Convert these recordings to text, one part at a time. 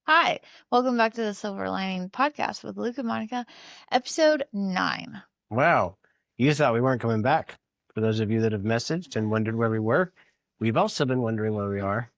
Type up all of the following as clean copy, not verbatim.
Hi, welcome back to the Silver Lining Podcast with Luke and Monica, episode 9. Wow. You thought we weren't coming back. For those of you that have messaged and wondered where we were, we've also been wondering where we are.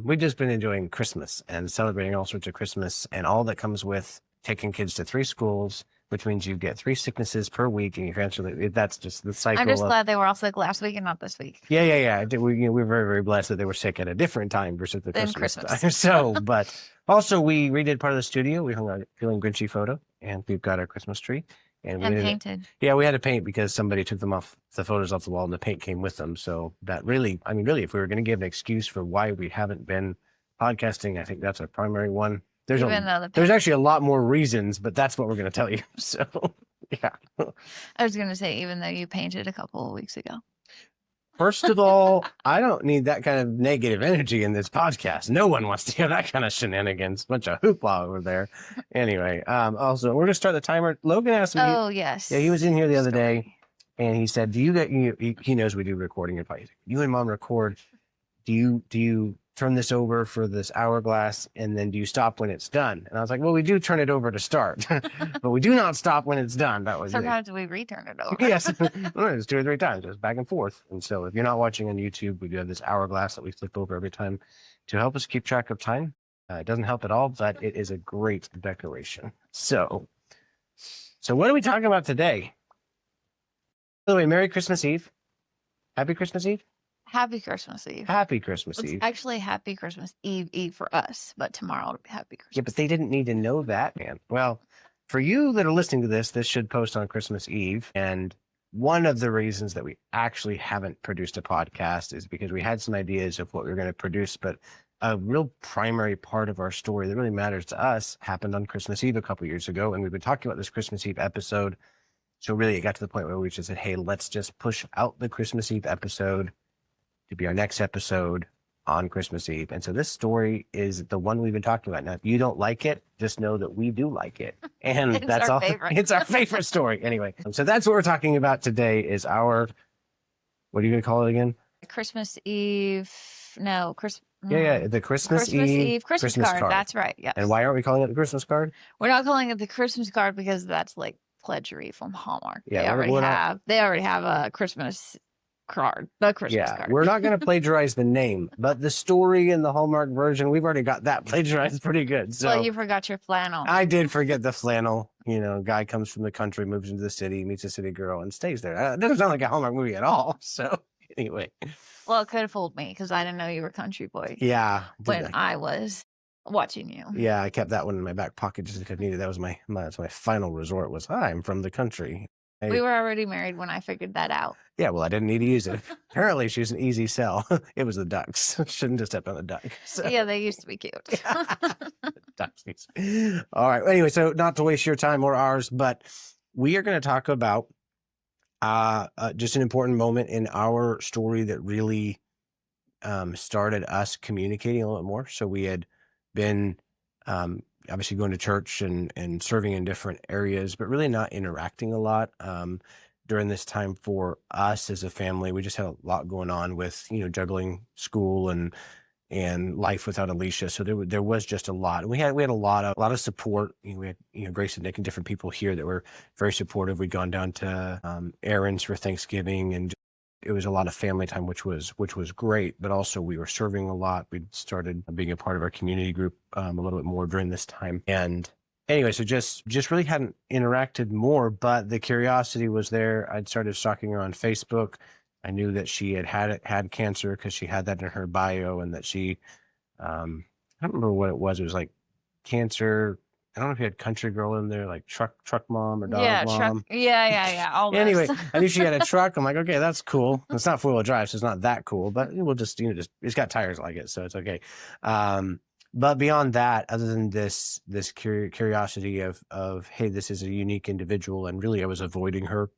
We've just been enjoying Christmas and celebrating all sorts of Christmas and all that comes with taking kids to 3 schools, which means you get 3 sicknesses per week and you transfer. That's just the cycle. I'm just glad they were all sick last week and not this week. Yeah. We're very, very blessed that they were sick at a different time versus the Christmas time. So, but also we redid part of the studio. We hung a Feeling Grinchy photo and we've got our Christmas tree. And painted. Yeah, we had to paint because somebody took the photos off the wall and the paint came with them. So that really, if we were going to give an excuse for why we haven't been podcasting, I think that's our primary one. There's actually a lot more reasons, but that's what we're going to tell you. So, yeah. I was going to say, even though you painted a couple of weeks ago. First of all, I don't need that kind of negative energy in this podcast. No one wants to hear that kind of shenanigans. Bunch of hoopla over there. Anyway, also, we're going to start the timer. Logan asked me. Oh, yes. Yeah, he was in here the other day, and he said, he knows we do recording advice. You and Mom record. Do you turn this over for this hourglass, and then do you stop when it's done? And I was like, well, we do turn it over to start, but we do not stop when it's done. That was Sometimes we return it over. Yes, it's 2 or 3 times, just back and forth. And so if you're not watching on YouTube, we do have this hourglass that we flip over every time to help us keep track of time. It doesn't help at all, but it is a great decoration. So what are we talking about today? By the way, Merry Christmas Eve. Happy Christmas Eve. Happy Christmas Eve. Happy Christmas Eve. It's actually Happy Christmas Eve for us, but tomorrow will be Happy Christmas. Yeah, but they didn't need to know that, man. Well, for you that are listening to this should post on Christmas Eve. And one of the reasons that we actually haven't produced a podcast is because we had some ideas of what we were going to produce, but a real primary part of our story that really matters to us happened on Christmas Eve a couple years ago. And we've been talking about this Christmas Eve episode. So really it got to the point where we just said, hey, let's just push out the Christmas Eve episode to be our next episode on Christmas Eve. And so this story is the one we've been talking about. Now, if you don't like it, just know that we do like it. And that's all. Favorite. It's our favorite story. Anyway, so that's what we're talking about today is what are you going to call it again? Christmas Eve. No, the Christmas Eve Christmas card. That's right. Yes. And why aren't we calling it the Christmas card? We're not calling it the Christmas card because that's like pledgery from Hallmark. Yeah, they already have a Christmas card, the Christmas card. We're not going to plagiarize the name, but the story in the Hallmark version, we've already got that plagiarized pretty good. So well, you forgot your flannel. I did forget the flannel. Guy comes from the country, moves into the city, meets a city girl, and stays there. It doesn't sound like a Hallmark movie at all. So anyway. Well, it could have fooled me because I didn't know you were country boy. Yeah. When I was watching you. Yeah, I kept that one in my back pocket just if I needed. That was my final resort was, I'm from the country. We were already married when I figured that out. Yeah, well, I didn't need to use it. Apparently, she was an easy sell. It was the ducks. Shouldn't have stepped on the duck. So. Yeah, they used to be cute. Ducks. All right. Anyway, so not to waste your time or ours, but we are going to talk about just an important moment in our story that really started us communicating a little bit more. So we had been obviously going to church and serving in different areas, but really not interacting a lot during this time for us as a family. We just had a lot going on with, juggling school and life without Alicia. So there was just a lot. And we had a lot of support. We had, Grace and Nick and different people here that were very supportive. We'd gone down to errands for Thanksgiving, and it was a lot of family time, which was great, but also we were serving a lot. We started being a part of our community group a little bit more during this time. And anyway, so just really hadn't interacted more, but the curiosity was there. I'd started stalking her on Facebook. I knew that she had cancer because she had that in her bio, and that she, I don't remember what it was. It was like cancer. I don't know if you had country girl in there, like truck mom or dog mom. Truck. Yeah. All anyway, I knew she had a truck. I'm like, okay, that's cool. It's not 4-wheel drive, so it's not that cool, but we'll just, it's got tires like it, so it's okay. But beyond that, other than this curiosity of, hey, this is a unique individual, and really I was avoiding her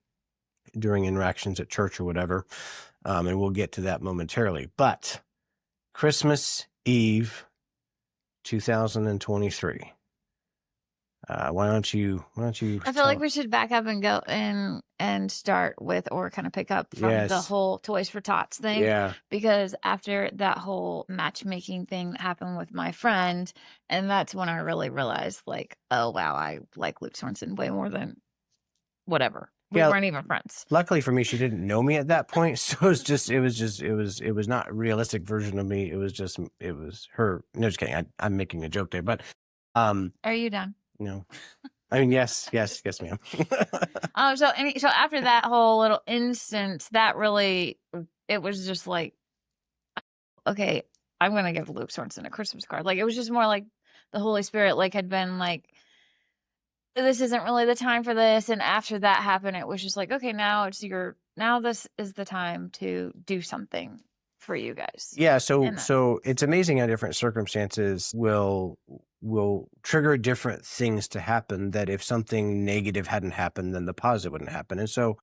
during interactions at church or whatever. And we'll get to that momentarily. But Christmas Eve, 2023. Why don't you I feel like tell? we should back up and go and start with, or kind of pick up from the Yes. whole Toys for Tots thing, Yeah. because after that whole matchmaking thing that happened with my friend, and that's when I really realized, like, oh wow, I like Luke Sorensen way more than whatever. We Yeah. weren't even friends. Luckily for me, she didn't know me at that point, so it was not a realistic version of me. It was just it was her. No, just kidding. I'm making a joke there, but um, Are you done? no. I mean, yes, yes, yes, ma'am. So after that whole little instance, that really, it was just like, okay, I'm gonna give Luke Sorensen a Christmas card. Like, it was just more like the Holy Spirit, like, had been like, this isn't really the time for this. And after that happened, it was just like, okay, now this is the time to do something for you guys. Yeah, And that's, so it's amazing how different circumstances will trigger different things to happen, that if something negative hadn't happened, then the positive wouldn't happen. And so,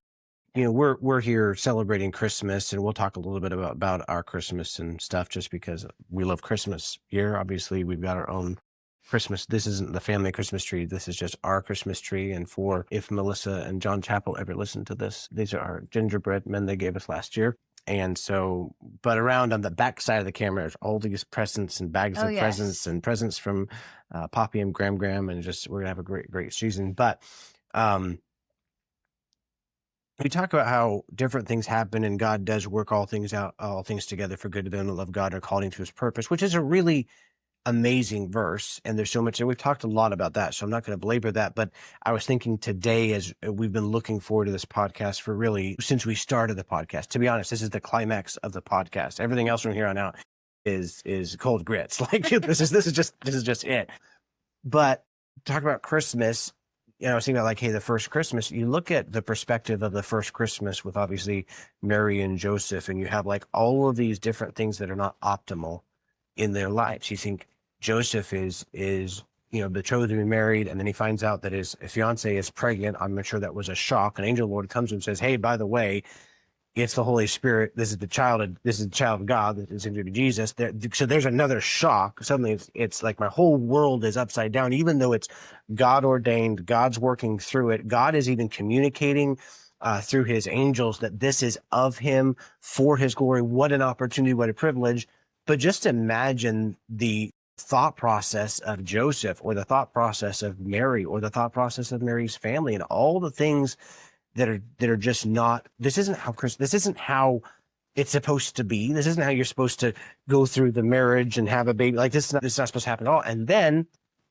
yeah. we're here celebrating Christmas, and we'll talk a little bit about our Christmas and stuff, just because we love Christmas here. Obviously, we've got our own Christmas. This isn't the family Christmas tree. This is just our Christmas tree. And for if Melissa and John Chappell ever listen to this, these are our gingerbread men they gave us last year. And so, but around on the back side of the camera, there's all these presents and bags Oh of presents yes. and presents from Poppy and Graham, and just we're gonna have a great season. But um, we talk about how different things happen, and God does work all things out, all things together for good to them that love God and are called into His purpose, which is a really amazing verse. And there's so much, and we've talked a lot about that, so I'm not going to belabor that. But I was thinking today, as we've been looking forward to this podcast for really since we started the podcast. To be honest, this is the climax of the podcast. Everything else from here on out is cold grits. Like this is just it. But talk about Christmas, I was thinking about, like, hey, the first Christmas, you look at the perspective of the first Christmas with obviously Mary and Joseph, and you have like all of these different things that are not optimal in their lives. You think Joseph is betrothed to be married, and then he finds out that his fiance is pregnant. I'm sure that was a shock. An angel of the Lord comes to him and says, hey, by the way, it's the Holy Spirit. This is the child of God. That is going to be Jesus. So there's another shock. Suddenly it's like my whole world is upside down, even though it's God ordained. God's working through it. God is even communicating through his angels that this is of him for his glory. What an opportunity, what a privilege. But just imagine the thought process of Joseph, or the thought process of Mary, or the thought process of Mary's family, and all the things that are just not. This isn't how it's supposed to be. This isn't how you're supposed to go through the marriage and have a baby. Like this is not supposed to happen at all. And then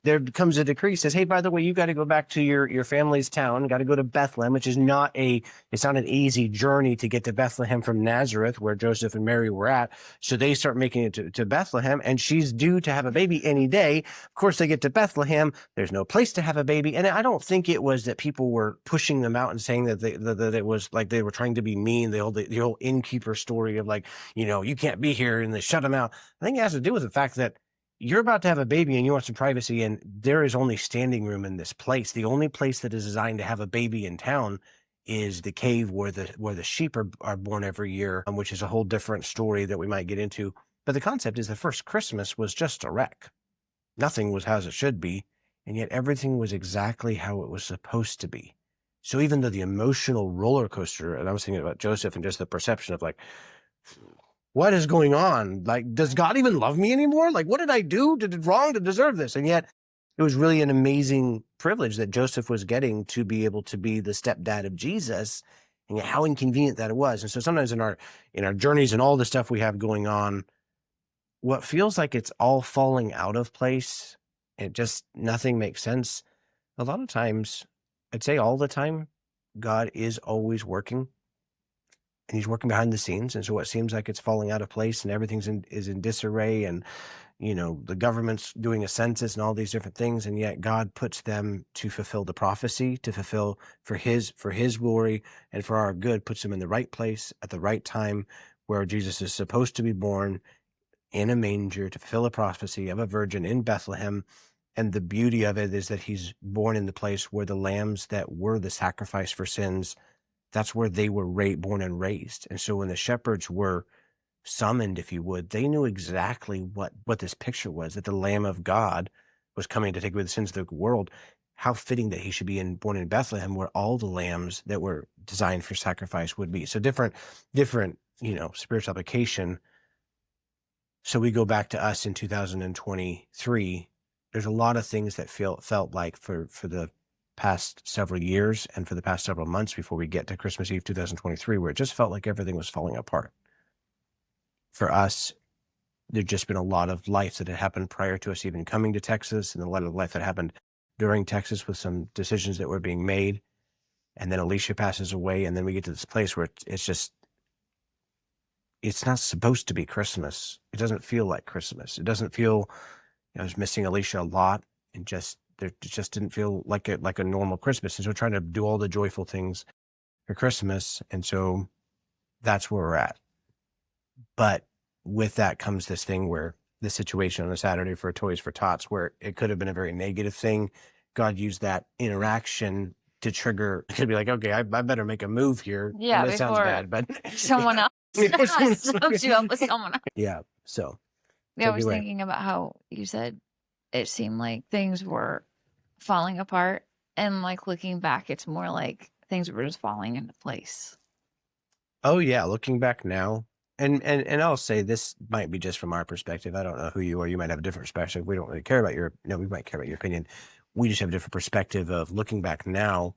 there comes a decree, says, hey, by the way, you got to go back to your family's town, got to go to Bethlehem, which is it's not an easy journey to get to Bethlehem from Nazareth, where Joseph and Mary were at. So they start making it to Bethlehem, and she's due to have a baby any day. Of course, they get to Bethlehem. There's no place to have a baby. And I don't think it was that people were pushing them out and saying that that it was like they were trying to be mean. The whole innkeeper story of, like, you can't be here, and they shut them out. I think it has to do with the fact that you're about to have a baby and you want some privacy, and there is only standing room in this place. The only place that is designed to have a baby in town is the cave where the sheep are born every year, which is a whole different story that we might get into. But the concept is the first Christmas was just a wreck. Nothing was as it should be, and yet everything was exactly how it was supposed to be. So even though the emotional roller coaster, and I was thinking about Joseph and just the perception of, like, what is going on? Like, does God even love me anymore? Like, what did I do wrong to deserve this? And yet it was really an amazing privilege that Joseph was getting, to be able to be the stepdad of Jesus, and yet how inconvenient that it was. And so sometimes in our journeys and all the stuff we have going on, what feels like it's all falling out of place, it just nothing makes sense. A lot of times, I'd say all the time, God is always working, and he's working behind the scenes. And so what seems like it's falling out of place and everything's is in disarray, and the government's doing a census and all these different things, and yet God puts them to fulfill the prophecy, to fulfill for his glory and for our good, puts them in the right place at the right time, where Jesus is supposed to be born in a manger to fulfill a prophecy of a virgin in Bethlehem. And the beauty of it is that he's born in the place where the lambs that were the sacrifice for sins, that's where they were born and raised. And so when the shepherds were summoned, if you would, they knew exactly what this picture was, that the Lamb of God was coming to take away the sins of the world. how fitting that he should be born in Bethlehem, where all the lambs that were designed for sacrifice would be. So different, spiritual application. So we go back to us in 2023. There's a lot of things that felt like for the past several years and for the past several months before we get to Christmas Eve 2023, where it just felt like everything was falling apart. For us, there'd just been a lot of life that had happened prior to us even coming to Texas, and a lot of life that happened during Texas with some decisions that were being made. And then Alicia passes away, and then we get to this place where it's not supposed to be Christmas. It doesn't feel like Christmas. It doesn't feel, I was missing Alicia a lot, and it just didn't feel like a normal Christmas. And so we're trying to do all the joyful things for Christmas. And so that's where we're at. But with that comes this thing where the situation on a Saturday for Toys for Tots, where it could have been a very negative thing. God used that interaction to trigger. It could be like, okay, I better make a move here. Yeah, It sounds before bad, but someone else hooks you up with someone else. Yeah. So I was thinking about how you said it seemed like things were falling apart, and like looking back, it's more like things were just falling into place. Oh yeah, looking back now, and I'll say this might be just from our perspective. I don't know who you are. You might have a different perspective. We don't really care about we might care about your opinion. We just have a different perspective of looking back now,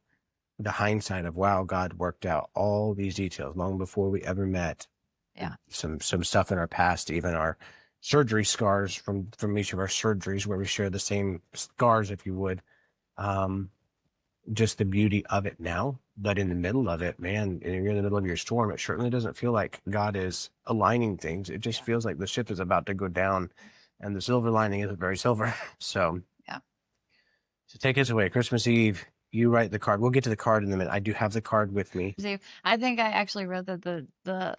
the hindsight of, wow, God worked out all these details long before we ever met. Yeah. Some stuff in our past, even our surgery scars from each of our surgeries, where we share the same scars, if you would. Just the beauty of it now. But in the middle of it, man, and you're in the middle of your storm, it certainly doesn't feel like God is aligning things. It just feels like the ship is about to go down, and the silver lining isn't very silver. So yeah. So take us away. Christmas Eve, you write the card. We'll get to the card in a minute. I do have the card with me. I think I actually wrote that the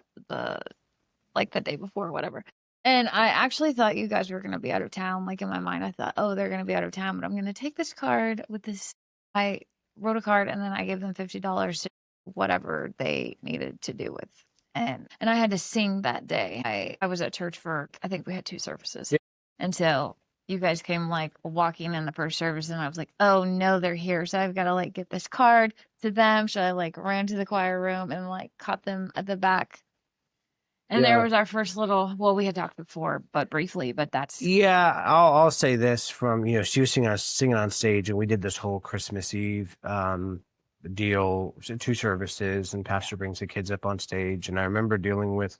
like the day before or whatever. And I actually thought you guys were going to be out of town. Like in my mind, I thought, oh, they're going to be out of town, but I'm going to take this card with this. I wrote a card, and then I gave them $50 to whatever they needed to do with. And I had to sing that day. I was at church for, I think we had 2 services. Yeah. And so you guys came like walking in the first service, and I was like, oh no, they're here. So I've got to like get this card to them. So I like ran to the choir room and like caught them at the back. And there was our first little, well, we had talked before, but briefly, but that's. Yeah, I'll say this from, she was singing on stage, and we did this whole Christmas Eve deal, 2 services, and pastor brings the kids up on stage. And I remember dealing with,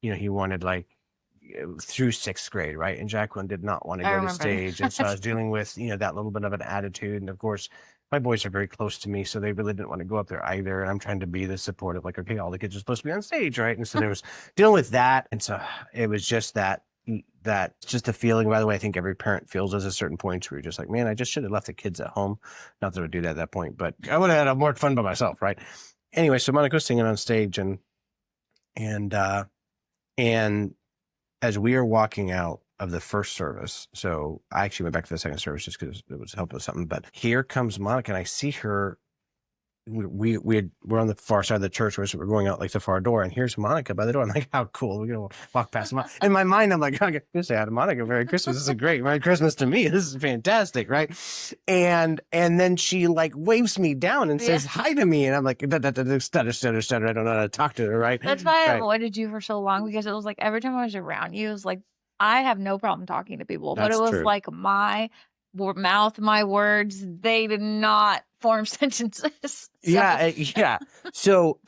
he wanted like through 6th grade, right? And Jacqueline did not want to go to stage. And so I was dealing with, that little bit of an attitude. And of course, my boys are very close to me, so they really didn't want to go up there either. And I'm trying to be the supportive, like, okay, all the kids are supposed to be on stage, right? And so there was dealing with that. And so it was just that just a feeling. By the way, I think every parent feels at a certain point where you're just like, man, I just should have left the kids at home. Not that I would do that at that point, but I would have had more fun by myself, right? Anyway, so Monica was singing on stage, and as we are walking out of the first service, so I actually went back to the second service just because it was helping with something. But here comes Monica, and I see her. We're on the far side of the church, so we're going out like the far door, and here's Monica by the door. I'm like, how cool! We're gonna walk past Monica. In my mind, I'm like, I'm gonna say hi to Monica. Merry Christmas! This is great. Merry Christmas to me. This is fantastic, right? And then she like waves me down and says hi to me, and I'm like, stutter. I don't know how to talk to her, right? That's why I avoided you for so long, because it was like every time I was around you, it was like I have no problem talking to people, but it was like my mouth, my words, they did not form sentences. Yeah. So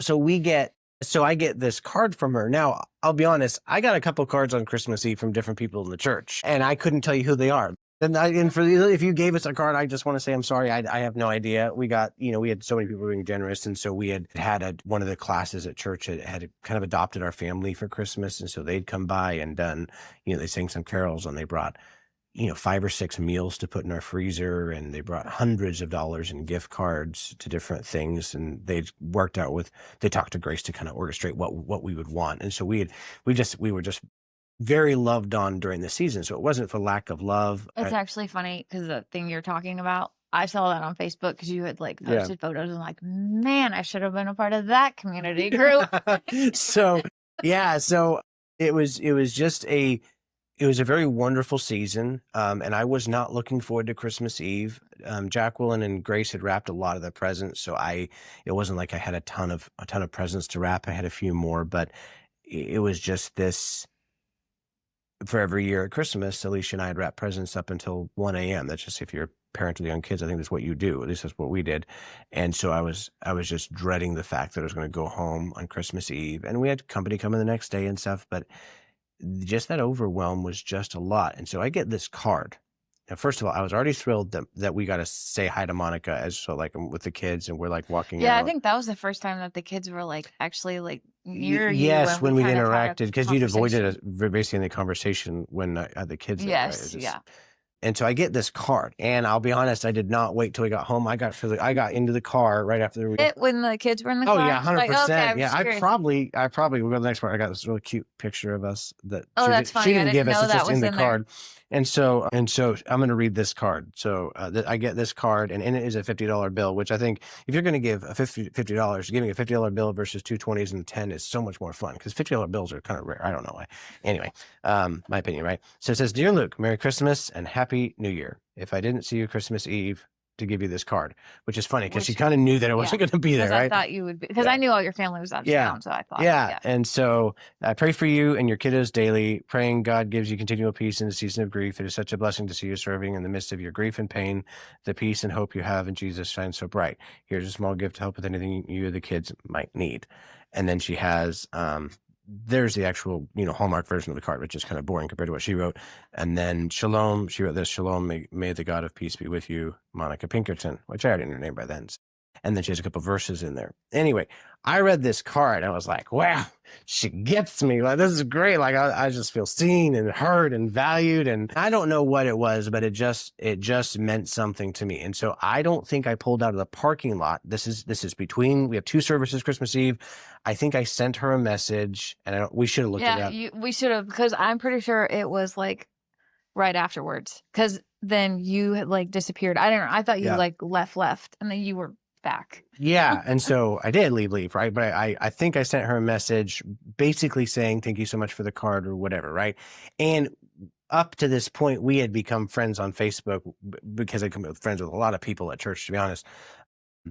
I get this card from her. Now, I'll be honest, I got a couple cards on Christmas Eve from different people in the church, and I couldn't tell you who they are. If you gave us a card, I just want to say I'm sorry. I have no idea. We got, we had so many people being generous, and so we had one of the classes at church had kind of adopted our family for Christmas, and so they'd come by and done, they sang some carols, and they brought 5 or 6 meals to put in our freezer, and they brought hundreds of dollars in gift cards to different things, and they talked to Grace to kind of orchestrate what we would want. And so we were just very loved on during the season. So it wasn't for lack of love. It's actually funny, because the thing you're talking about, I saw that on Facebook, because you had like posted photos, and like, man, I should have been a part of that community group. So it was just It was a very wonderful season, and I was not looking forward to Christmas Eve. Jacqueline and Grace had wrapped a lot of the presents, so it wasn't like I had a ton of presents to wrap. I had a few more, but it was just this for every year at Christmas. Alicia and I had wrapped presents up until 1 a.m. That's just if you're a parent of young kids, I think that's what you do. At least that's what we did. And so I was just dreading the fact that I was going to go home on Christmas Eve, and we had company coming the next day and stuff, but just that overwhelm was just a lot. And so I get this card. Now, first of all, I was already thrilled that we got to say hi to Monica as so like with the kids, and we're like walking Yeah, I out. think that was the first time that the kids were like actually like near you Yes, when we when we kind of had a interacted, because you'd avoided conversation. basically in the conversation when I had the kids there, right? It Yes, just yeah. and so I get this card, and I'll be honest, I did not wait till we got home. I got into the car right after we. It when the kids were in the Oh car? yeah, hundred Like, okay, percent. I'm Yeah, just curious. I probably will go to the next part. I got this really cute picture of us that Oh, that's she funny. I didn't didn't give us. know It's that just in was the in there. card, and so I'm going to read this card. So I get this card, and in it is a $50 bill, which I think if you're going to give a $50, giving a $50 bill versus two 20s and 10 is so much more fun because $50 bills are kind of rare. I don't know why. Anyway, my opinion, right? So it says, "Dear Luke, Merry Christmas and Happy New Year. If I didn't see you Christmas Eve, to give you this card," which is funny because she Which kind of knew that I wasn't going to be there, because I right? thought you would be because Yeah. I knew all your family was out of Yeah. town, so I thought, Yeah. yeah. And so I pray for you and your kiddos daily, praying God gives you continual peace in the season of grief. It is such a blessing to see you serving in the midst of your grief and pain. The peace and hope you have in Jesus shines so bright. Here's a small gift to help with anything you or the kids might need. And then she has, there's the actual, Hallmark version of the card, which is kind of boring compared to what she wrote. And then Shalom, she wrote this: "Shalom, may the God of peace be with you, Monica Pinkerton," which I already knew her name by then. And then she has a couple verses in there. Anyway, I read this card and I was like, wow, she gets me. Like, this is great. Like, I just feel seen and heard and valued. And I don't know what it was, but it just meant something to me. And so I don't think I pulled out of the parking lot. This is between, we have two services Christmas Eve. I think I sent her a message, and we should have looked it up. We should have, because I'm pretty sure it was like right afterwards, because then you had like disappeared. I didn't. I thought you Yeah. like left, and then you were back. Yeah. And so I did leave, right? But I think I sent her a message basically saying, thank you so much for the card or whatever, right? And up to this point, we had become friends on Facebook because I become friends with a lot of people at church, to be honest.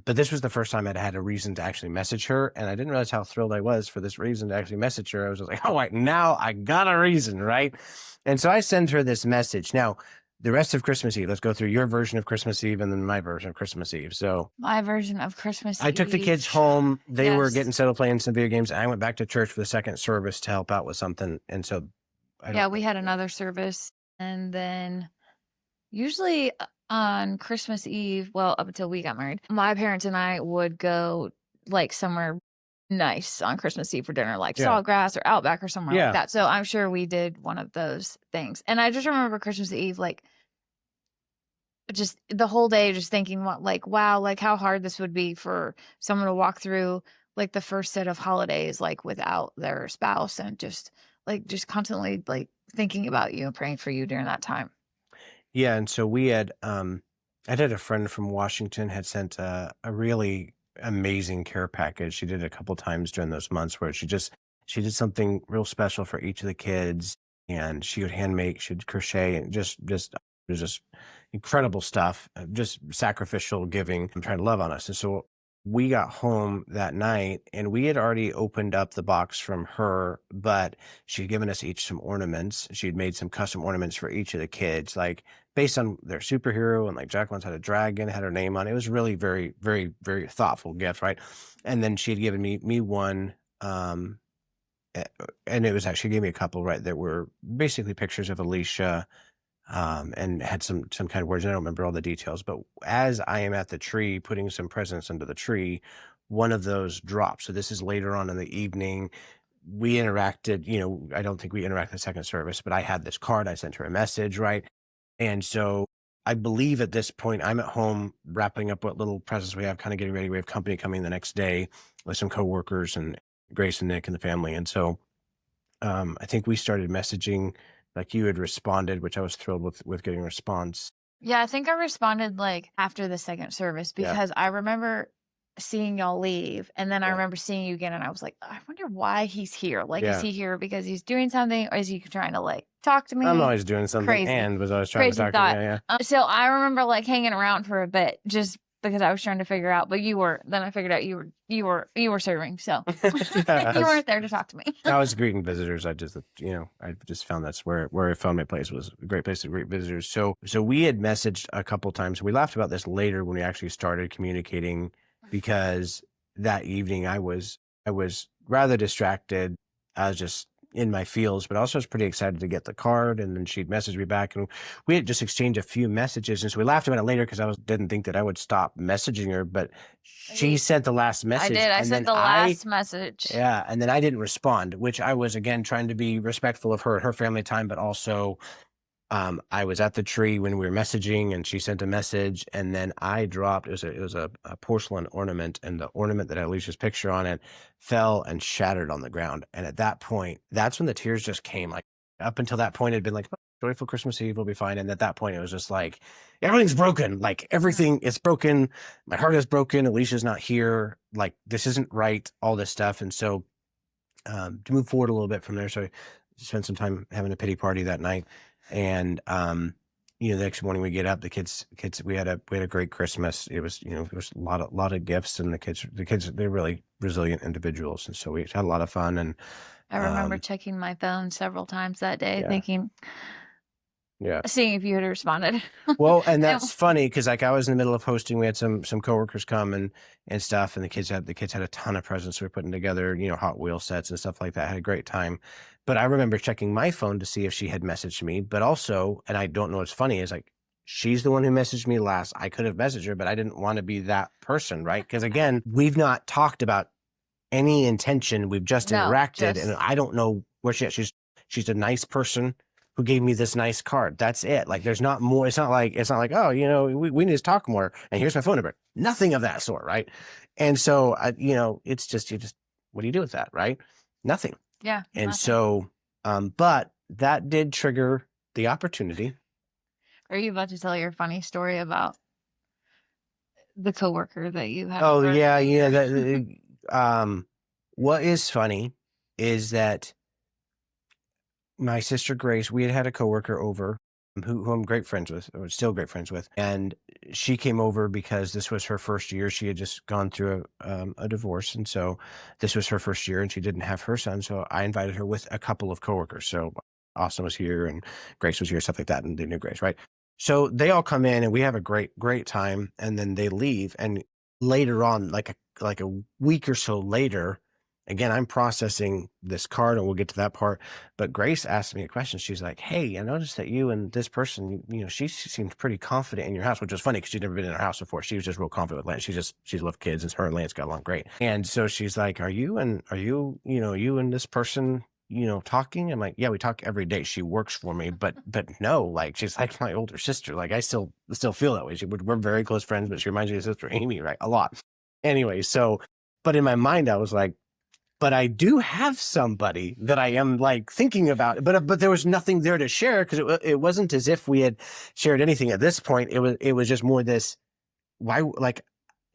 But this was the first time I'd had a reason to actually message her. And I didn't realize how thrilled I was for this reason to actually message her. I was just like, oh, wait, now I got a reason, right? And so I send her this message. Now, the rest of Christmas Eve, let's go through your version of Christmas Eve and then my version of Christmas Eve. So My version of Christmas I took the Eve. kids home. They were Yes. getting settled playing some video games. I went back to church for the second service to help out with something. And so We had another service, and then usually on Christmas Eve, well, up until we got married, my parents and I would go like somewhere nice on Christmas Eve for dinner, like Yeah. Sawgrass or Outback or somewhere Yeah. like that. So I'm sure we did one of those things. And I just remember Christmas Eve, like just the whole day, just thinking what, like, wow, like how hard this would be for someone to walk through like the first set of holidays, like without their spouse, and just constantly like thinking about you and praying for you during that time. Yeah, and so we had I had a friend from Washington had sent a really amazing care package. She did it a couple times during those months where she did something real special for each of the kids, and she would hand make, she'd crochet, and just it was just incredible stuff, just sacrificial giving and trying to love on us. And so we got home that night and we had already opened up the box from her, but she'd given us each some ornaments. She'd made some custom ornaments for each of the kids, like based on their superhero, and like Jacqueline's had a dragon, had her name on it. It was really very, very, very thoughtful gift, right? And then she had given me one, and it was actually gave me a couple, right, that were basically pictures of Alicia, and had some kind of words. I don't remember all the details, but as I am at the tree putting some presents under the tree, one of those dropped. So this is later on in the evening. We interacted, I don't think we interacted second service, but I had this card. I sent her a message, right? And so I believe at this point I'm at home wrapping up what little presents we have, kind of getting ready. We have company coming the next day with some coworkers and Grace and Nick and the family. And so I think we started messaging, like you had responded, which I was thrilled with getting a response. Yeah, I think I responded like after the second service, Yeah. because I remember seeing y'all leave, and then I Yeah. remember seeing you again, and I was like, "I wonder why he's here. Like, is Yeah. he here because he's doing something, or is he trying to, like, talk to I'm me?" always doing something Crazy. and was always trying to Crazy talk to me. thought. Yeah. So I remember, like, hanging around for a bit just because I was trying to figure out, but you were then I figured out you were serving, so Yeah. you weren't there to talk to me. I was greeting visitors. I just, I just found that's where I found my place was a great place to greet visitors. So we had messaged a couple times. We laughed about this later when we actually started communicating, because that evening I was rather distracted. I was just in my feels, but also was pretty excited to get the card. And then she'd messaged me back, and we had just exchanged a few messages. And so we laughed about it later because didn't think that I would stop messaging her, but she sent the last I message, did. I and sent then the last message. yeah, and then I didn't respond, which I was, again, trying to be respectful of her family time, but also I was at the tree when we were messaging, and she sent a message, and then I dropped. It was a porcelain ornament, and the ornament that had Alicia's picture on it fell and shattered on the ground. And at that point, that's when the tears just came. Like, up until that point, it had been like, "Oh, joyful Christmas Eve, we'll be fine." And at that point, it was just like, everything's broken. Like, everything is broken. My heart is broken. Alicia's not here. Like, this isn't right. All this stuff, and so to move forward a little bit from there. So I spent some time having a pity party that night. And, the next morning we get up, the kids, we had a great Christmas. It was, there was a lot of gifts, and the kids, they're really resilient individuals. And so we had a lot of fun. And, I remember um, checking my phone several times that day, yeah, thinking yeah. seeing if you had responded. Well, and And that's funny because, like, I was in the middle of hosting. We had some coworkers come and stuff, and the kids had a ton of presents. We were putting together, Hot Wheel sets and stuff like that. Had a great time. But I remember checking my phone to see if she had messaged me. But also, and I don't know what's funny, is like, she's the one who messaged me last. I could have messaged her, but I didn't want to be that person, right? Because, again, we've not talked about any intention. We've just no, interacted, and just I don't know where she's a nice person who gave me this nice card. That's it. Like, there's not more. It's not like, oh, we need to talk more, and here's my phone number. Nothing of that sort, right? And so it's just, what do you do with that, right? Nothing. yeah, And nothing. so but that did trigger the opportunity. Are you about to tell your funny story about the coworker that you had? Oh yeah, what is funny is that my sister Grace, we had a coworker over who I'm great friends with, or still great friends with, and she came over because this was her first year. She had just gone through a divorce, and so this was her first year, and she didn't have her son. So I invited her with a couple of coworkers. So Austin was here, and Grace was here, stuff like that, and they knew Grace, right? So they all come in, and we have a great time, and then they leave. And later on, like a week or so later, again, I'm processing this card, and we'll get to that part. But Grace asked me a question. She's like, "Hey, I noticed that you and this person, she seemed pretty confident in your house," which was funny because she'd never been in our house before. She was just real confident with Lance. She's loved kids, and her and Lance got along great. And so she's like, you and this person, talking?" I'm like, "Yeah, we talk every day. She works for me, but no, like, she's like my older sister. Like, I still feel that way. We're very close friends, but she reminds me of sister Amy, right? A lot." Anyway, so, but in my mind, I was like, but I do have somebody that I am, like, thinking about, but there was nothing there to share because it wasn't as if we had shared anything at this point. It was just more this, why, like,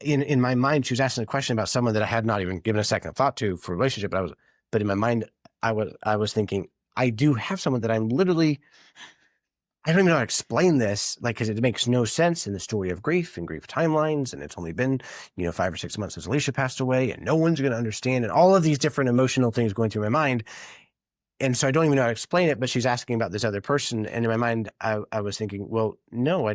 in my mind, she was asking a question about someone that I had not even given a second thought to for a relationship. But in my mind, I was thinking, I do have someone that I'm literally, I don't even know how to explain this, like, because it makes no sense in the story of grief and grief timelines. And it's only been, 5 or 6 months since Alicia passed away, and no one's going to understand, and all of these different emotional things going through my mind. And so I don't even know how to explain it, but she's asking about this other person. And in my mind, I was thinking, well, no,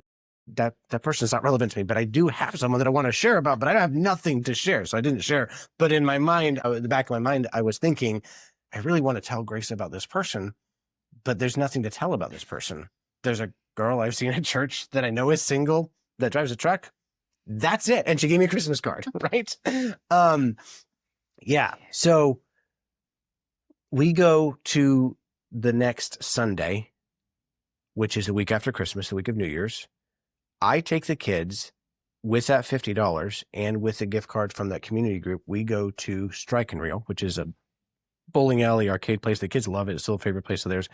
that person is not relevant to me, but I do have someone that I want to share about, but I have nothing to share. So I didn't share. But in my mind, the back of my mind, I was thinking, I really want to tell Grace about this person, but there's nothing to tell about this person. There's a girl I've seen at church that I know is single, that drives a truck. That's it. And she gave me a Christmas card, right? Yeah. So we go to the next Sunday, which is the week after Christmas, the week of New Year's. I take the kids with that $50 and with a gift card from that community group. We go to Strike and Reel, which is a bowling alley arcade place. The kids love it. It's still a favorite place of theirs.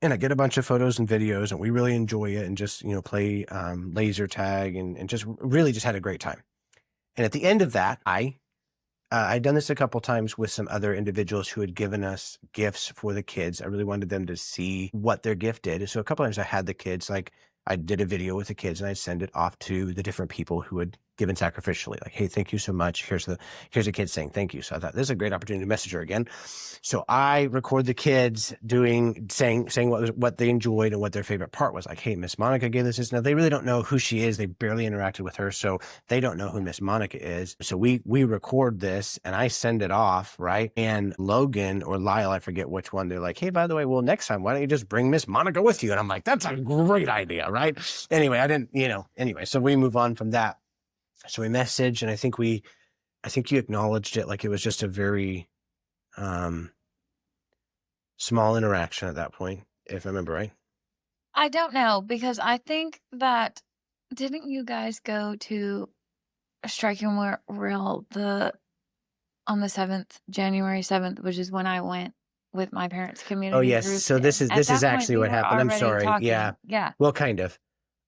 And I get a bunch of photos and videos, and we really enjoy it, and just, play laser tag, and just really just had a great time. And at the end of that, I'd done this a couple times with some other individuals who had given us gifts for the kids. I really wanted them to see what their gift did. So a couple times I had the kids, like I did a video with the kids and I'd send it off to the different people who had given sacrificially. Like, hey, thank you so much. Here's a kid saying thank you. So I thought this is a great opportunity to message her again. So I record the kids saying what they enjoyed and what their favorite part was. Like, hey, Miss Monica gave this. Now they really don't know who she is. They barely interacted with her, so they don't know who Miss Monica is. So we record this and I send it off, right? And Logan or Lyle, I forget which one, they're like, hey, by the way, well, next time, why don't you just bring Miss Monica with you? And I'm like, that's a great idea, right? Anyway, I didn't, anyway, so we move on from that. So we message, and I think you acknowledged it like it was just a very small interaction at that point, if I remember right. I don't know, because I think that didn't you guys go to Striking Real on the 7th, January 7th, which is when I went with my parents' Oh community yes, group, so this and is at this is that point, actually we what were happened. I'm already sorry. Yeah. talking. Yeah, Well, kind of.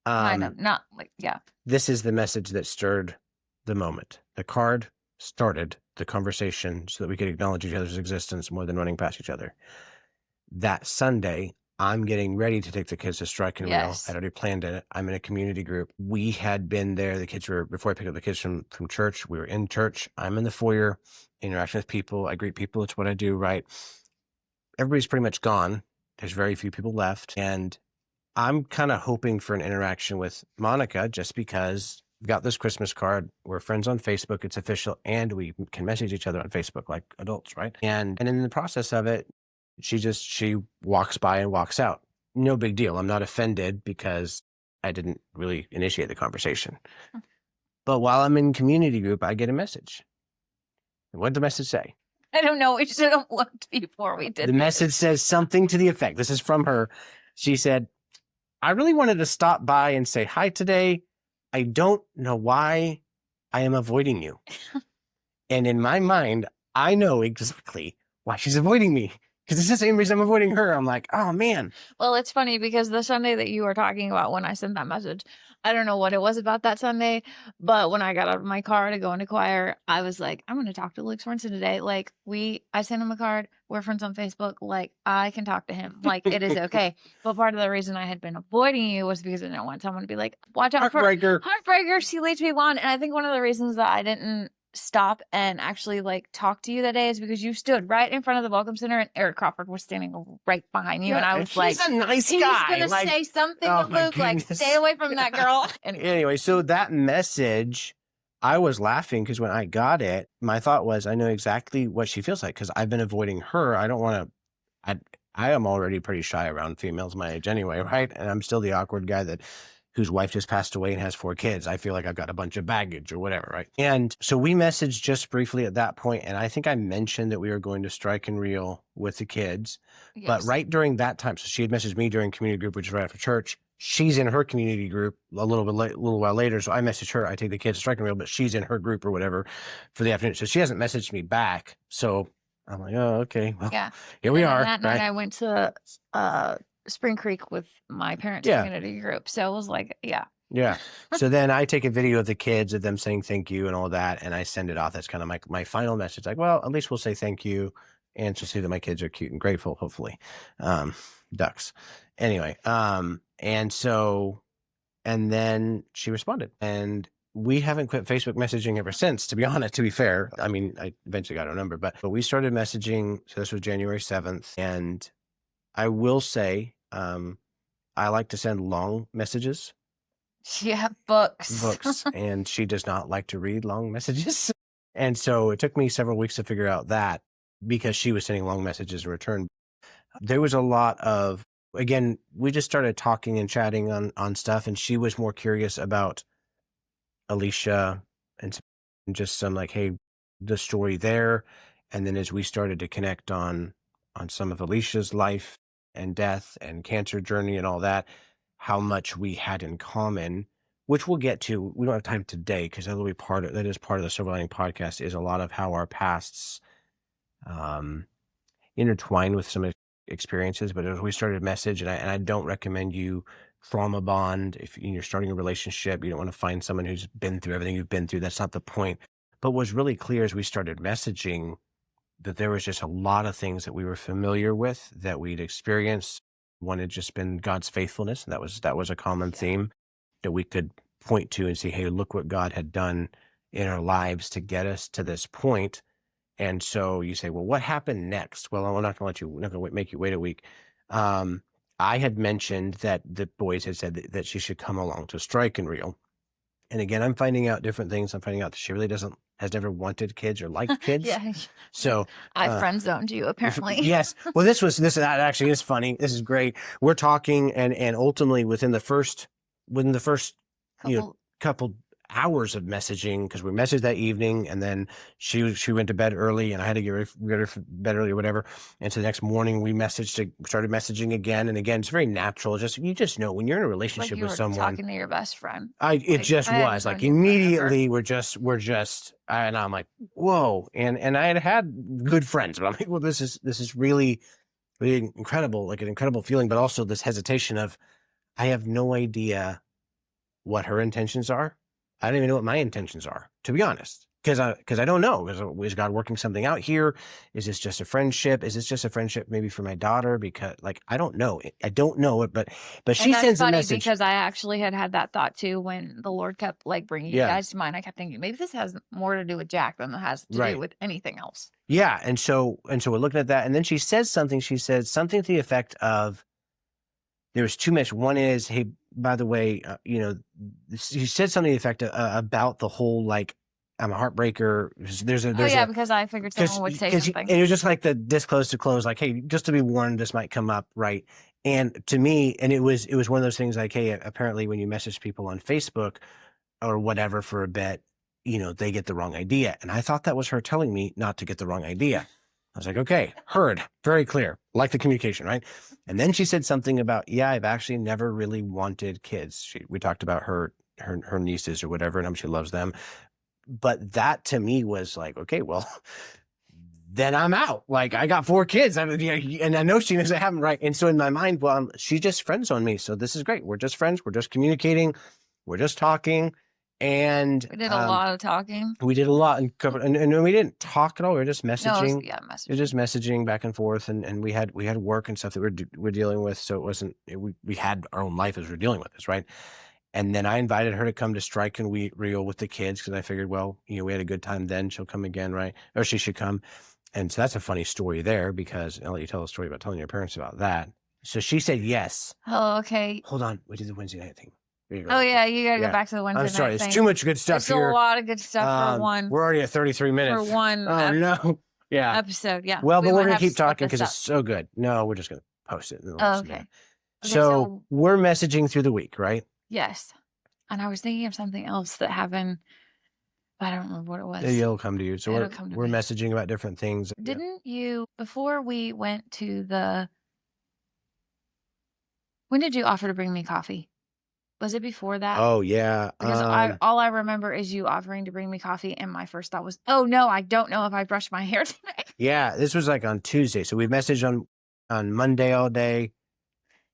kind of, not like yeah. This is the message that stirred the moment. The card started the conversation so that we could acknowledge each other's existence more than running past each other. That Sunday, I'm getting ready to take the kids to Strike and Reel. Yes. I'd already planned it. I'm in a community group. We had been there. The kids were, before I picked up the kids from church, we were in church. I'm in the foyer, interacting with people. I greet people. It's what I do, right? Everybody's pretty much gone. There's very few people left. And I'm kind of hoping for an interaction with Monica just because we got this Christmas card. We're friends on Facebook. It's official. And we can message each other on Facebook like adults, right? And in the process of it, she walks by and walks out. No big deal. I'm not offended because I didn't really initiate the conversation. But while I'm in community group, I get a message. What did the message say? I don't know. We should have looked before we did The message says something to the effect. This is from her. She said, I really wanted to stop by and say hi today. I don't know why I am avoiding you. And in my mind, I know exactly why she's avoiding me. Because it's the same reason I'm avoiding her. I'm like, oh man. Well, it's funny because the Sunday that you were talking about when I sent that message, I don't know what it was about that Sunday, but when I got out of my car to go into choir, I was like, I'm going to talk to Luke Sorensen today. Like, I sent him a card. We're friends on Facebook. Like, I can talk to him. Like, it is okay. But part of the reason I had been avoiding you was because I didn't want someone to be like, watch out for Heartbreaker. She leads me on. And I think one of the reasons that I didn't stop and actually like talk to you that day is because you stood right in front of the welcome center and Eric Crawford was standing right behind you, and I was like, he's a nice he's guy. gonna say something to Luke, like, stay away from that girl. Anyway, so that message, I was laughing because when I got it, my thought was, I know exactly what she feels like because I've been avoiding her. I don't want to. I am already pretty shy around females my age anyway, right? And I'm still the awkward guy whose wife just passed away and has 4 kids. I feel like I've got a bunch of baggage or whatever, right? And so we messaged just briefly at that point, and I think I mentioned that we were going to Strike and Reel with the kids. Yes. But right during that time, so she had messaged me during community group, which is right after church. She's in her community group a little while later, so I messaged her. I take the kids to Strike and Reel, but she's in her group or whatever for the afternoon. So she hasn't messaged me back. So I'm like, oh, okay. Well, yeah. Here we are. That night I went to Spring Creek with my parents' community group. So it was like, yeah. So then I take a video of the kids, of them saying thank you and all that, and I send it off. That's kind of my final message. Like, well, at least we'll say thank you and to see that my kids are cute and grateful, hopefully. Ducks. Anyway, and then she responded. And we haven't quit Facebook messaging ever since, to be honest, to be fair. I mean, I eventually got her number, but we started messaging. So this was January 7th. And I will say, I like to send long messages. Yeah, books. And she does not like to read long messages. And so it took me several weeks to figure out that because she was sending long messages in return. There was a lot of, again, we just started talking and chatting on stuff, and she was more curious about Alicia and just some like, hey, the story there. And then as we started to connect on some of Alicia's life and death and cancer journey and all that, how much we had in common, which we'll get to. We don't have time today because that is part of the Silver Lining podcast, is a lot of how our pasts intertwine with some experiences. But as we started a message, and I don't recommend you trauma bond. If you're starting a relationship, you don't want to find someone who's been through everything you've been through. That's not the point. But what was really clear as we started messaging that there was just a lot of things that we were familiar with that we'd experienced. One had just been God's faithfulness. And that was a common theme that we could point to and say, hey, look what God had done in our lives to get us to this point. And so you say, well, what happened next? Well, I'm not going to make you wait a week. I had mentioned that the boys had said that she should come along to Strike and Reel. And again, I'm finding out different things. I'm finding out that she really has never wanted kids or liked kids. Yeah. So I friend zoned you apparently. yes. Well, this actually is funny. This is great. We're talking and ultimately within the first couple hours of messaging, because we messaged that evening and then she went to bed early and I had to get her to bed early or whatever. And so the next morning we started messaging again and again. It's very natural. You just know when you're in a relationship Like you with were someone. talking to your best friend. It just was like immediately we're just and I'm like, whoa. And I had good friends, but I'm like, well, this is really, really incredible, like an incredible feeling, but also this hesitation of I have no idea what her intentions are. I don't even know what my intentions are, to be honest, because I don't know. Is God working something out here? Is this just a friendship? Is this just a friendship maybe for my daughter? Because I don't know. I don't know it, but she sends a message. Because I actually had that thought too when the Lord kept like bringing you guys to mind. I kept thinking maybe this has more to do with Jack than it has to do with anything else. Yeah, and so we're looking at that, and then she says something. She said something to the effect of, there was too much. One is, hey, by the way, she said something to the effect about the whole, like, I'm a heartbreaker. Because I figured someone would say something. And it was just like the this close to close, like, hey, just to be warned, this might come up, right? And to me, and it was one of those things like, hey, apparently when you message people on Facebook or whatever for a bit, they get the wrong idea. And I thought that was her telling me not to get the wrong idea. I was like, okay, heard, very clear, like the communication, right? And then she said something about, yeah, I've actually never really wanted kids. We talked about her nieces or whatever, and how much she loves them. But that to me was like, okay, well, then I'm out. Like, I got 4 kids. And I know she knows I haven't, right? And so in my mind, well, she just friends on me. So this is great. We're just friends. We're just communicating. We're just talking. And we did a lot of talking. We did a lot and we didn't talk at all. We were just messaging. No, messaging. It was just messaging back and forth, and we had work and stuff that we're dealing with. So it wasn't we had our own life as we're dealing with this, right? And then I invited her to come to Strike and Reel with the kids because I figured, well, we had a good time then. She'll come again, right? Or she should come. And so that's a funny story there, because I'll let you tell a story about telling your parents about that. So she said yes. Oh, okay. Hold on, we did the Wednesday night thing. Oh yeah, you gotta go back to the Wednesday night. I'm sorry, it's too much good stuff here. It's a lot of good stuff for one. We're already at 33 minutes. For one. Oh no. Yeah. Episode. Yeah. Well, but we're gonna keep talking because it's so good. No, we're just gonna post it. Okay. So we're messaging through the week, right? Yes. And I was thinking of something else that happened. I don't remember what it was. It'll come to you. So we're messaging about different things. Didn't you, before we went to when did you offer to bring me coffee? Was it before that? Oh, yeah. Because all I remember is you offering to bring me coffee, and my first thought was, oh, no, I don't know if I brushed my hair today. Yeah, this was like on Tuesday. So we messaged on Monday all day.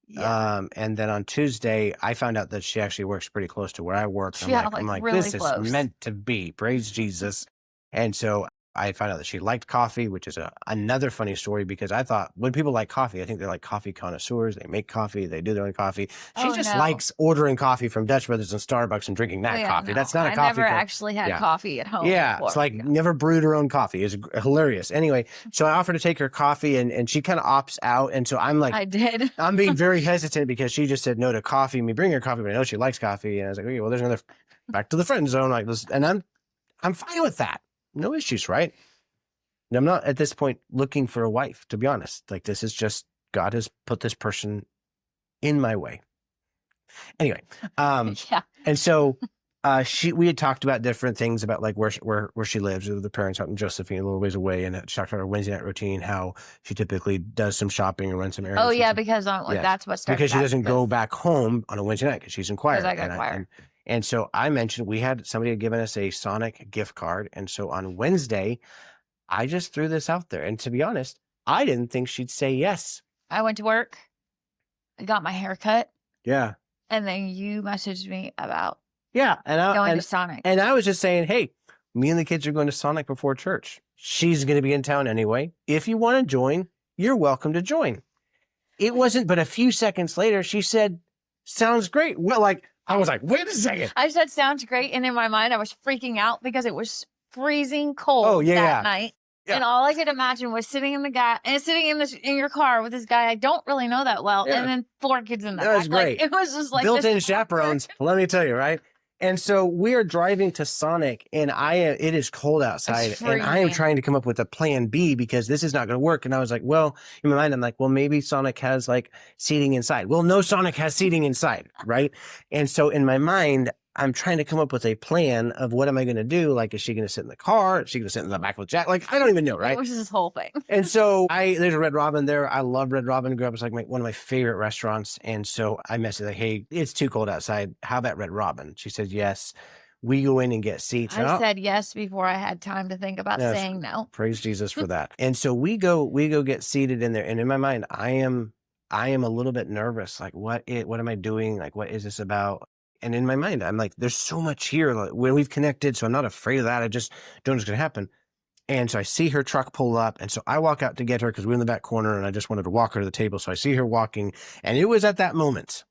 Yeah. And then on Tuesday, I found out that she actually works pretty close to where I work. I'm like, really this close. Is meant to be. Praise Jesus. And so I found out that she liked coffee, which is another funny story, because I thought when people like coffee, I think they're like coffee connoisseurs. They make coffee. They do their own coffee. She likes ordering coffee from Dutch Brothers and Starbucks and drinking that coffee. No, that's not a coffee. I never actually had coffee at home. Yeah, before. It's like never brewed her own coffee. It's hilarious. Anyway, so I offered to take her coffee, and she kind of opts out. And so I'm like, I did. I'm being very hesitant because she just said no to coffee. Me bring her coffee, but I know she likes coffee. And I was like, okay, well, there's another back to the friend zone like this, and I'm fine with that. No issues, right? And I'm not at this point looking for a wife, to be honest. Like, this is just God has put this person in my way. Anyway, yeah. And so we had talked about different things about like where she lives with the parents out in Josephine, a little ways away, and she talked about her Wednesday night routine, how she typically does some shopping and runs some errands. Oh yeah, because that's what started. Because she doesn't go back home on a Wednesday night because she's in choir. Because I got choir. And so I mentioned somebody had given us a Sonic gift card, and so on Wednesday, I just threw this out there. And to be honest, I didn't think she'd say yes. I went to work. I got my hair cut. Yeah. And then you messaged me about Yeah, going to Sonic. and I was just saying, hey, me and the kids are going to Sonic before church. She's going to be in town anyway. If you want to join, you're welcome to join. It wasn't but a few seconds later, she said, sounds great. Well, like, I was like, wait a second. I said, sounds great. And in my mind, I was freaking out because it was freezing cold that night. Yeah. And all I could imagine was sitting in your car with this guy I don't really know that well, Yeah. and then 4 kids in the That back. was great. Like, it was just like built-in chaperones. Let me tell you, right? And so we are driving to Sonic, and it is cold outside, and I am freezing. trying to come up with a plan B because this is not going to work. And I was like, well, in my mind, I'm like, well, maybe Sonic has like seating inside. Well, no, Sonic has seating inside, right? And so in my mind, I'm trying to come up with a plan of what am I going to do? Like, is she going to sit in the car? Is she going to sit in the back with Jack? Like, I don't even know, right? It was this whole thing. And so there's a Red Robin there. I love Red Robin. Grew up, it's like one of my favorite restaurants. And so I messaged like, hey, it's too cold outside. How about Red Robin? She said, yes. We go in and get seats. I said yes before I had time to think about saying no. Praise Jesus for that. And so we go get seated in there. And in my mind, I am a little bit nervous. Like, what am I doing? Like, what is this about? And in my mind, I'm like, there's so much here. Like, when we've connected, so I'm not afraid of that. I just don't know what's going to happen. And so I see her truck pull up. And so I walk out to get her because we're in the back corner and I just wanted to walk her to the table. So I see her walking. And it was at that moment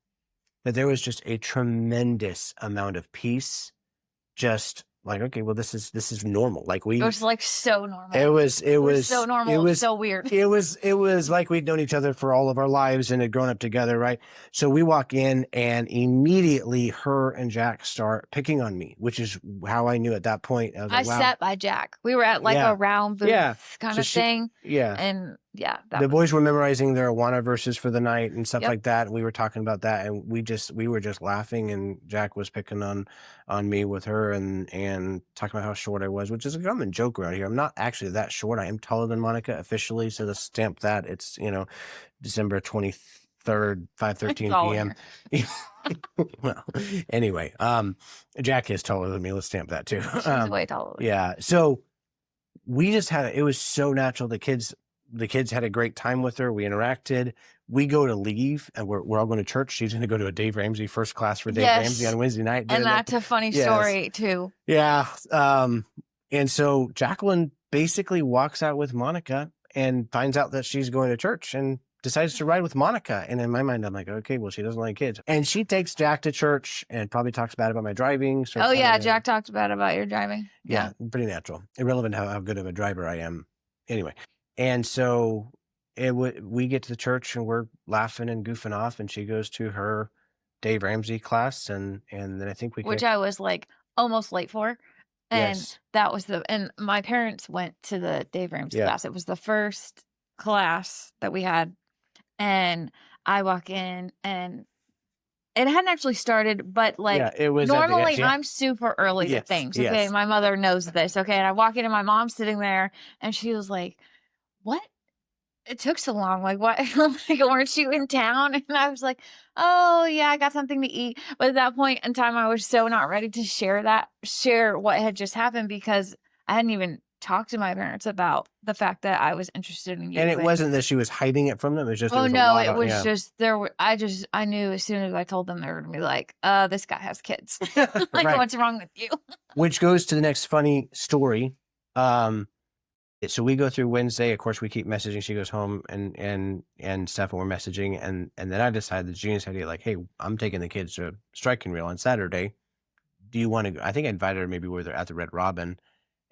that there was just a tremendous amount of peace. Just like, okay, well, this is normal. Like it was like so normal. It was so normal. It was so weird. It was like we'd known each other for all of our lives and had grown up together, right? So we walk in and immediately her and Jack start picking on me, which is how I knew at that point. I was like, wow. Sat by Jack. We were at like a round booth kind of thing. Yeah. And yeah. The boys were memorizing their Awana verses for the night and stuff like that. And we were talking about that and we were just laughing and Jack was picking on me with her and talking about how short I was, which is a common joke around here. I'm not actually that short. I am taller than Monica officially. So to stamp that, it's, December 23rd, 5:13 p.m. Well, anyway, Jack is taller than me. Let's stamp that too. She's way taller. Yeah. So we just it was so natural. The kids had a great time with her. We interacted. We go to leave and we're all going to church. She's going to go to a Dave Ramsey first class for Dave Ramsey on Wednesday night. And that's a funny story too. Yeah. And so Jacqueline basically walks out with Monica and finds out that she's going to church and decides to ride with Monica. And in my mind, I'm like, okay, well, she doesn't like kids. And she takes Jack to church and probably talks bad about my driving. Oh yeah. Jack talked bad about your driving. Yeah. Pretty natural. Irrelevant how good of a driver I am. Anyway. And so we get to the church and we're laughing and goofing off and she goes to her Dave Ramsey class and then I think which I was like almost late for. And that was and my parents went to the Dave Ramsey class. It was the first class that we had. And I walk in and it hadn't actually started, but like it was normally I'm super early to things. Okay. My mother knows this. Okay. And I walk in and my mom's sitting there and she was like, what? It took so long. Like, what? Like, weren't you in town? And I was like, oh yeah, I got something to eat. But at that point in time, I was so not ready to share what had just happened because I hadn't even talked to my parents about the fact that I was interested in you. And it wasn't that she was hiding it from them. It was just, just I knew as soon as I told them they were going to be like, this guy has kids. Like, what's wrong with you? Which goes to the next funny story. So we go through Wednesday. Of course, we keep messaging. She goes home and stuff, and we're messaging. And then I decided the genius idea, like, hey, I'm taking the kids to Strike and Reel on Saturday. Do you want to go? I think I invited her. Maybe we were at the Red Robin,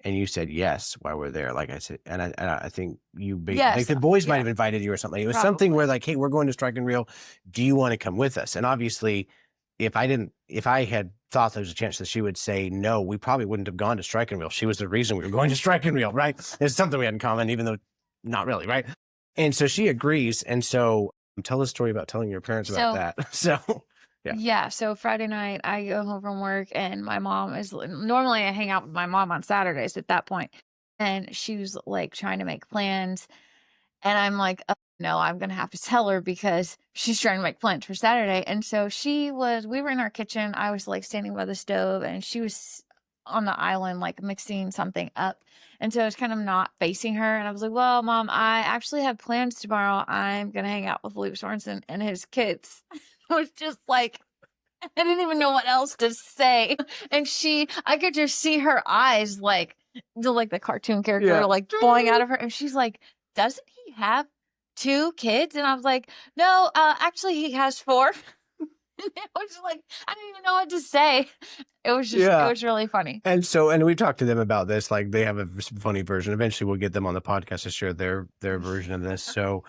and you said yes while we're there. Like I said, and I think you, like the boys might have invited you or something. It was something where like, hey, we're going to Strike and Reel. Do you want to come with us? And obviously, if I had thought there was a chance that she would say no, we probably wouldn't have gone to Strike and Reel. She was the reason we were going to Strike and Reel, right? It's something we had in common, even though not really, right? And so she agrees. And so tell the story about telling your parents about that. So so Friday night I go home from work and my mom is normally I hang out with my mom on Saturdays at that point, and she was like trying to make plans, and I'm like, oh, no, I'm going to have to tell her because she's trying to make plans for Saturday. And so we were in our kitchen. I was like standing by the stove and she was on the island, like mixing something up. And so I was kind of not facing her. And I was like, well, Mom, I actually have plans tomorrow. I'm going to hang out with Luke Sorensen and his kids. It was just like, I didn't even know what else to say. And I could just see her eyes like the cartoon character Yeah. like flowing out of her. And she's like, doesn't he have 2 kids? And I was like, no, actually he has 4. And it was like, I didn't even know what to say. It Yeah. was really funny. And we've talked to them about this. Like they have a funny version. Eventually, we'll get them on the podcast to share their version of this. So,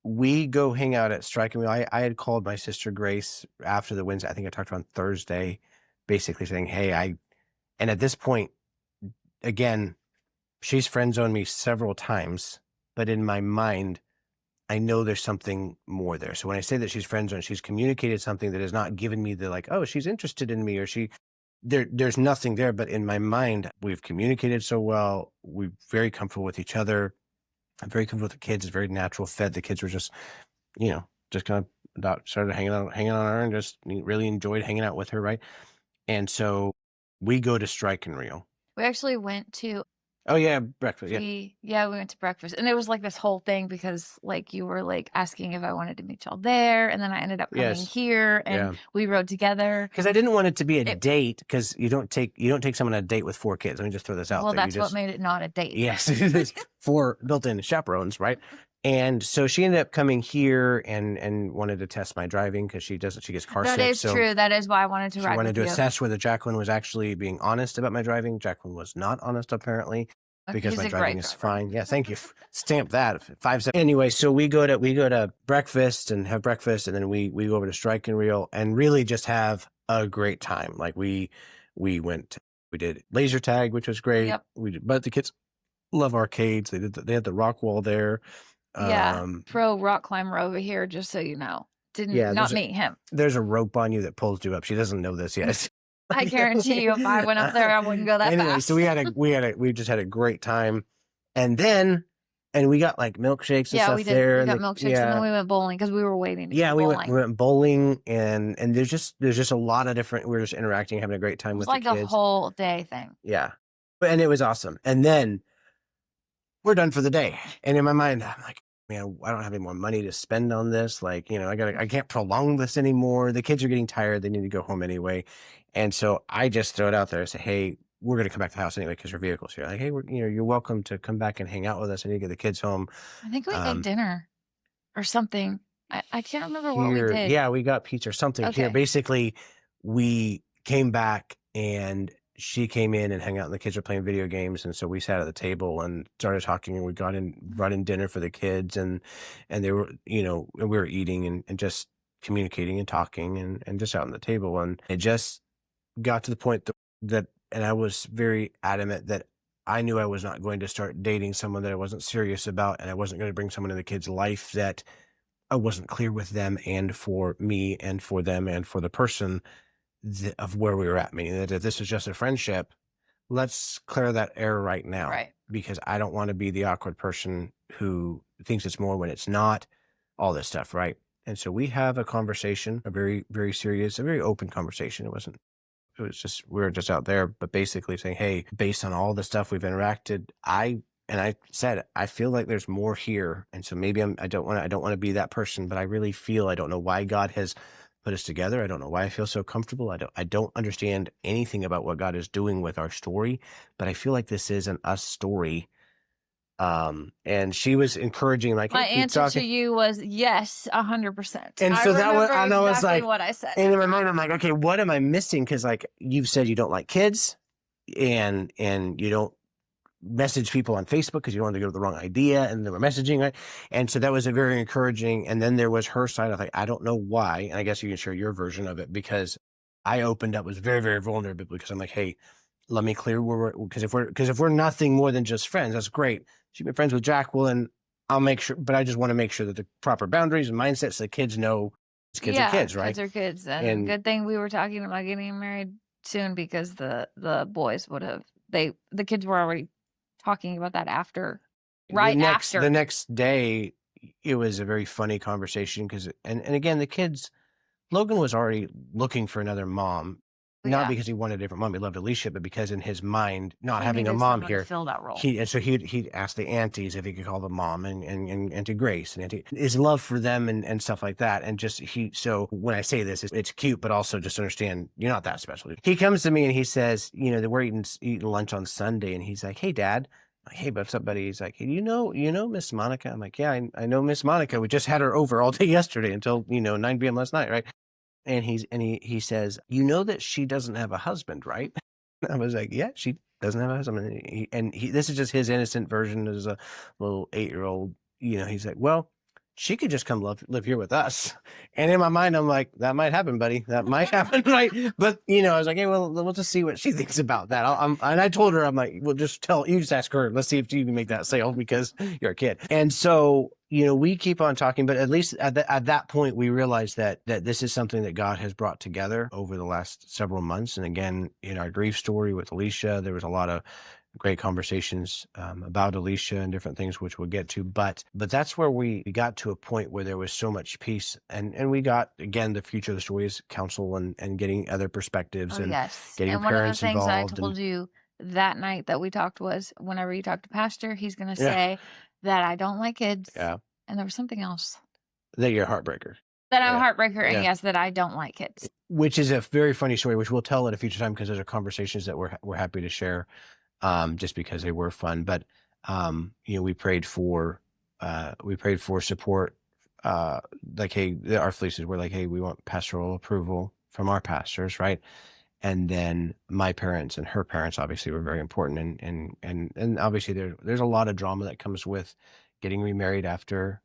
we go hang out at Strike and Wheel. I had called my sister Grace after the Wednesday. I think I talked to her on Thursday, basically saying, "Hey, and at this point, again, she's friend zoned me several times, but in my mind, I know there's something more there. So when I say that she's friend zoned, she's communicated something that has not given me the like, oh, she's interested in me, or there's nothing there. But in my mind, we've communicated so well. We're very comfortable with each other. I'm very comfortable with the kids. It's very natural fed. The kids were just, just kind of started hanging on her and just really enjoyed hanging out with her. Right. And so we go to Strike and Reel. We actually went to Oh yeah. Breakfast. Yeah. we went to breakfast, and it was like this whole thing because like you were like asking if I wanted to meet y'all there, and then I ended up coming Yes. here and Yeah. we rode together. Because I didn't want it to be a It- date, because you don't take someone on a date with 4 kids. Let me just throw this out Well, there. that's what made it not a date. Yes, there's 4 built-in chaperones, right? And so she ended up coming here and wanted to test my driving because she gets car That sick. is So true. That is why I wanted to she ride wanted with to you. assess whether Jacqueline was actually being honest about my driving. Jacqueline was not honest, apparently, because He's my a driving great is driver. fine. Yeah, thank you. Stamp that. 5-7. Anyway, so we go to breakfast and have breakfast, and then we go over to Strike and Reel and really just have a great time. Like we did laser tag, which was great. Yep. But the kids love arcades. They had the rock wall there. Yeah. Pro rock climber over here, just so you know. Yeah, Not meet him. there's a rope on you that pulls you up. She doesn't know this yet. I guarantee you if I went up there, I wouldn't go that Anyway, fast. so we just had a great time. And we got like milkshakes and stuff we did. there. We got milkshakes, and then we went bowling because we were waiting to go we bowling. went bowling, and there's just a lot of different. We're just interacting, having a great time It was with like the a kids. whole day thing. Yeah, and it was awesome. And then we're done for the day. And in my mind, I'm like, man, I don't have any more money to spend on this. Like, I can't prolong this anymore. The kids are getting tired. They need to go home anyway. And so I just throw it out there and say, hey, we're going to come back to the house anyway because our vehicle's here. Like, hey, you're welcome to come back and hang out with us. I need to get the kids home. I think we ate dinner or something. I can't remember what we did. Yeah, we got pizza or something here. Okay. Basically, we came back and she came in and hung out, and the kids were playing video games. And so we sat at the table and started talking, and we brought in dinner for the kids, and they were, and we were eating and just communicating and talking and just out on the table. And it just got to the point and I was very adamant that I knew I was not going to start dating someone that I wasn't serious about, and I wasn't going to bring someone in the kid's life that I wasn't clear with them, and for me and for them and for the person of where we were at, meaning that if this is just a friendship, let's clear that air right now. Right. Because I don't want to be the awkward person who thinks it's more when it's not, all this stuff. Right. And so we have a conversation, a very, very serious, a very open conversation. It was just, we were just out there, but basically saying, hey, based on all the stuff we've interacted, I said, I feel like there's more here. And so maybe I don't want to be that person, but I really feel, I don't know why God has put us together. I don't know why I feel so comfortable. I don't understand anything about what God is doing with our story, but I feel like this is an us story. And she was encouraging, like, My hey, keep answer talking. to you was yes, 100%. And so that was, I know, it's exactly like what I said. And in my mind, I'm like, okay, what am I missing? Because like you've said, you don't like kids, and you don't message people on Facebook because you don't want to go to the wrong idea, and they were messaging, right? And so that was a very encouraging. And then there was her side of like, I don't know why, and I guess you can share your version of it, because I opened up, was very, very vulnerable, because I'm like, hey, let me clear where we're, because if we're nothing more than just friends, that's great. She's been friends with Jacqueline. I'll make sure, but I just want to make sure that the proper boundaries and mindsets, so the kids know kids are kids, right? Kids are kids. And good thing we were talking about getting married soon, because the boys would have, the kids were already talking about that after. The next day, it was a very funny conversation because, and again, the kids, Logan was already looking for another mom. not Yeah. because he wanted a different mom. He loved Alicia, but because in his mind, not He having a needed mom someone to here, fill that role. he'd ask the aunties if he could call them mom, and Auntie Grace and Auntie, his love for them and stuff like that. And just so when I say this, it's cute, but also just understand you're not that special. He comes to me and he says, that we're eating lunch on Sunday, and he's like, "Hey, Dad." I'm like, "Hey, what's up, buddy?" He's like, "Hey, you know Miss Monica?" I'm like, "Yeah, I know Miss Monica. We just had her over all day yesterday until 9 p.m. last night, right?" And he says, "You know that she doesn't have a husband, right?" I was like, "Yeah, she doesn't have a husband." And this is just his innocent version as a little 8-year-old. He's like, "Well, she could just come live here with us." And in my mind, I'm like, "That might happen, buddy. That might happen, right?" But I was like, "Hey, well, we'll just see what she thinks about that." And I told her, I'm like, "Well, just ask her. Let's see if you can make that sale because you're a kid." And so, we keep on talking, but at least at that point, we realized that this is something that God has brought together over the last several months. And again, in our grief story with Alicia, there was a lot of great conversations about Alicia and different things, which we'll get to. But that's where we got to a point where there was so much peace, and we got, again, the future of the story is counsel and getting other perspectives Oh, and yes. getting And one of the parents things that I involved. And told you that night that we talked was whenever you talk to Pastor, he's going to yeah, say that I don't like kids. yeah, And there was something else that you're a heartbreaker. that I'm a Yeah, heartbreaker. And yeah. yes, that I don't like kids. Which is a very funny story, which we'll tell at a future time because those are conversations that we're happy to share, just because they were fun. But we prayed for support. Like, hey, our fleeces were like, hey, we want pastoral approval from our pastors, right? And then my parents and her parents obviously were very important, and obviously there's a lot of drama that comes with getting remarried after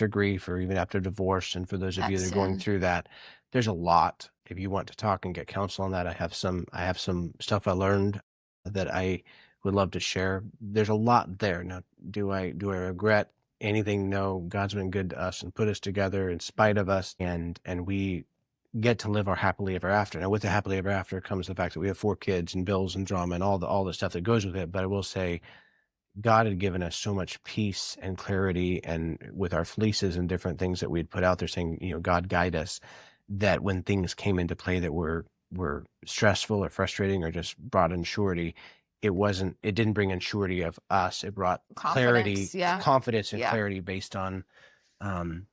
grief or even after divorce. And for those of you that That's are going sin. through that, there's a lot. If you want to talk and get counsel on that, I have some stuff I learned that I would love to share. There's a lot there. Now, do I regret anything? No. God's been good to us and put us together in spite of us, and we get to live our happily ever after. Now, with the happily ever after comes the fact that we have 4 kids and bills and drama and all the stuff that goes with it. But I will say, God had given us so much peace and clarity, and with our fleeces and different things that we'd put out there saying, God guide us, that when things came into play that were stressful or frustrating or just brought insurity, it didn't bring insurity of us. It brought clarity, Confidence. Yeah. confidence and Yeah. clarity based on um,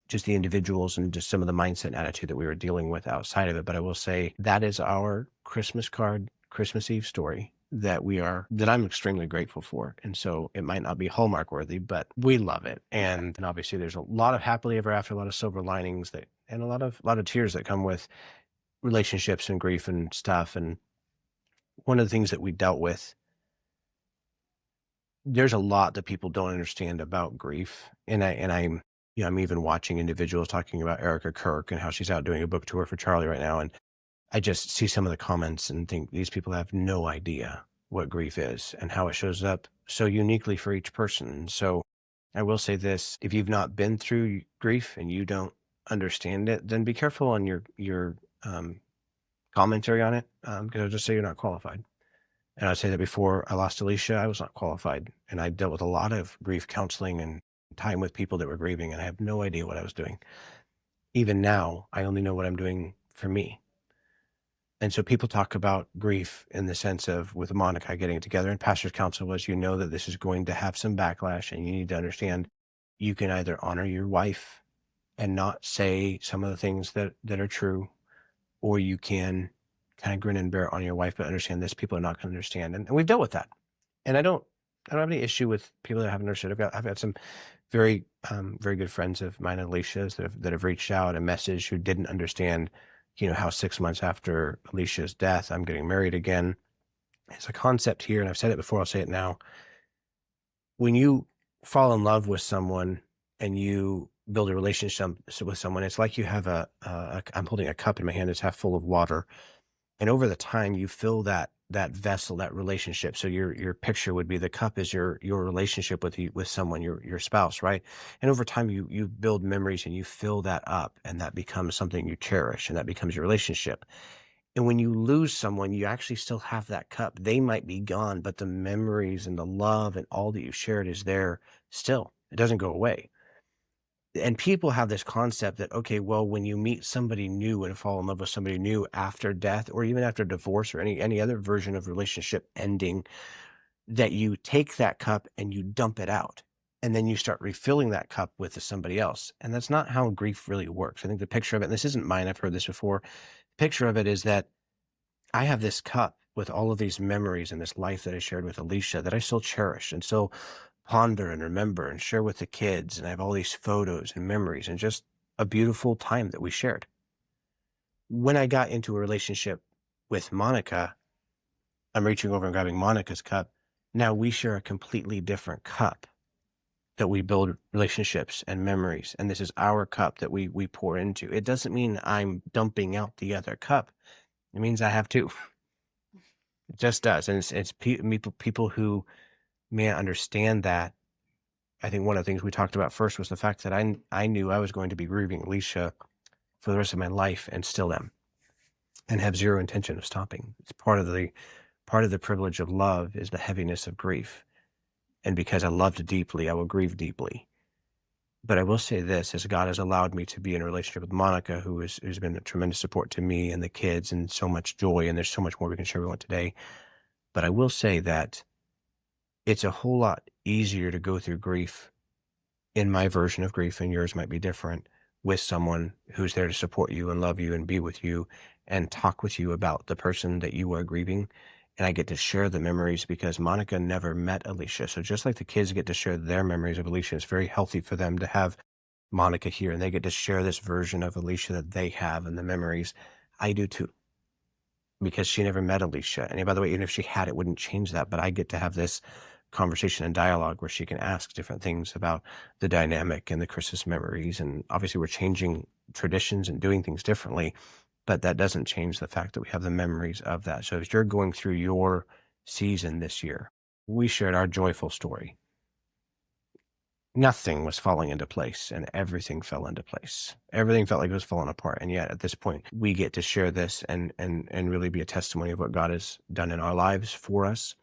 just the individuals and just some of the mindset and attitude that we were dealing with outside of it. But I will say that is our Christmas card, Christmas Eve story that I'm extremely grateful for. And so it might not be Hallmark worthy, but we love it. And obviously there's a lot of happily ever after, a lot of silver linings and a lot of tears that come with relationships and grief and stuff. And one of the things that we dealt with, there's a lot that people don't understand about grief. I'm even watching individuals talking about Erica Kirk and how she's out doing a book tour for Charlie right now. And I just see some of the comments and think these people have no idea what grief is and how it shows up so uniquely for each person. And so I will say this, if you've not been through grief and you don't understand it, then be careful on your commentary on it, because I'll just say you're not qualified. And I'd say that before I lost Alicia, I was not qualified. And I dealt with a lot of grief counseling and time with people that were grieving, and I have no idea what I was doing. Even now, I only know what I'm doing for me. And so people talk about grief in the sense of with Monica getting it together, and pastor's counsel was, that this is going to have some backlash, and you need to understand you can either honor your wife and not say some of the things that are true, or you can kind of grin and bear it on your wife, but understand this people are not going to understand. And we've dealt with that. And I don't have any issue with people that haven't understood. I've had some very good friends of mine and Alicia's that have reached out and messaged who didn't understand, how 6 months after Alicia's death, I'm getting married again. It's a concept here, and I've said it before, I'll say it now. When you fall in love with someone and you build a relationship with someone, it's like you have I'm holding a cup in my hand that's half full of water. And over the time, you fill that vessel, that relationship. So your picture would be the cup is your relationship with someone, your spouse, right? And over time, you build memories and you fill that up, and that becomes something you cherish, and that becomes your relationship. And when you lose someone, you actually still have that cup. They might be gone, but the memories and the love and all that you shared is there still. It doesn't go away. And people have this concept that, okay, well, when you meet somebody new and fall in love with somebody new after death or even after divorce or any other version of relationship ending, that you take that cup and you dump it out. And then you start refilling that cup with somebody else. And that's not how grief really works. I think the picture of it, and this isn't mine, I've heard this before. The picture of it is that I have this cup with all of these memories and this life that I shared with Alicia that I still cherish and still ponder and remember and share with the kids. And I have all these photos and memories and just a beautiful time that we shared. When I got into a relationship with Monica, I'm reaching over and grabbing Monica's cup. Now we share a completely different cup that we build relationships and memories. And this is our cup that we pour into. It doesn't mean I'm dumping out the other cup. It means I have two. It just does. And it's people who may understand that. I think one of the things we talked about first was the fact that I knew I was going to be grieving Alicia for the rest of my life and still am and have zero intention of stopping. It's part of the privilege of love is the heaviness of grief. And because I loved deeply, I will grieve deeply. But I will say this, as God has allowed me to be in a relationship with Monica, who's been a tremendous support to me and the kids and so much joy, and there's so much more we can share with today. But I will say that it's a whole lot easier to go through grief in my version of grief, and yours might be different, with someone who's there to support you and love you and be with you and talk with you about the person that you are grieving. And I get to share the memories because Monica never met Alicia. So just like the kids get to share their memories of Alicia, it's very healthy for them to have Monica here and they get to share this version of Alicia that they have and the memories. I do too, because she never met Alicia. And by the way, even if she had, it wouldn't change that. But I get to have this conversation and dialogue where she can ask different things about the dynamic and the Christmas memories. And obviously we're changing traditions and doing things differently, but that doesn't change the fact that we have the memories of that. So as you're going through your season this year, we shared our joyful story. Nothing was falling into place and everything fell into place. Everything felt like it was falling apart. And yet at this point, we get to share this and really be a testimony of what God has done in our lives for us.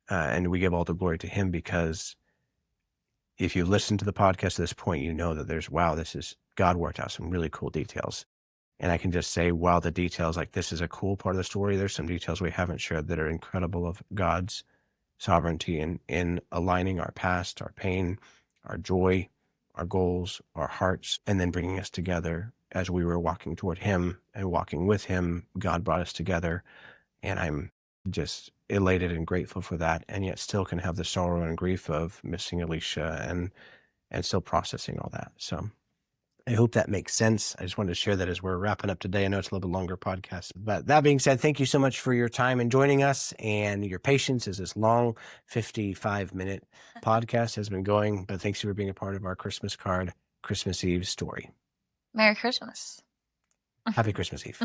And we give all the glory to him because if you listen to the podcast at this point, you know that this is God worked out some really cool details. And I can just say, wow, the details, like this is a cool part of the story. There's some details we haven't shared that are incredible of God's sovereignty in aligning our past, our pain, our joy, our goals, our hearts, and then bringing us together as we were walking toward him and walking with him. God brought us together. And I'm just elated and grateful for that, and yet still can have the sorrow and grief of missing Alicia and still processing all that. So I hope that makes sense. I just wanted to share that as we're wrapping up today. I know it's a little bit longer podcast, but that being said, thank you so much for your time and joining us and your patience as this long 55-minute podcast has been going. But thanks for being a part of our Christmas card, Christmas Eve story. Merry Christmas. Happy Christmas Eve.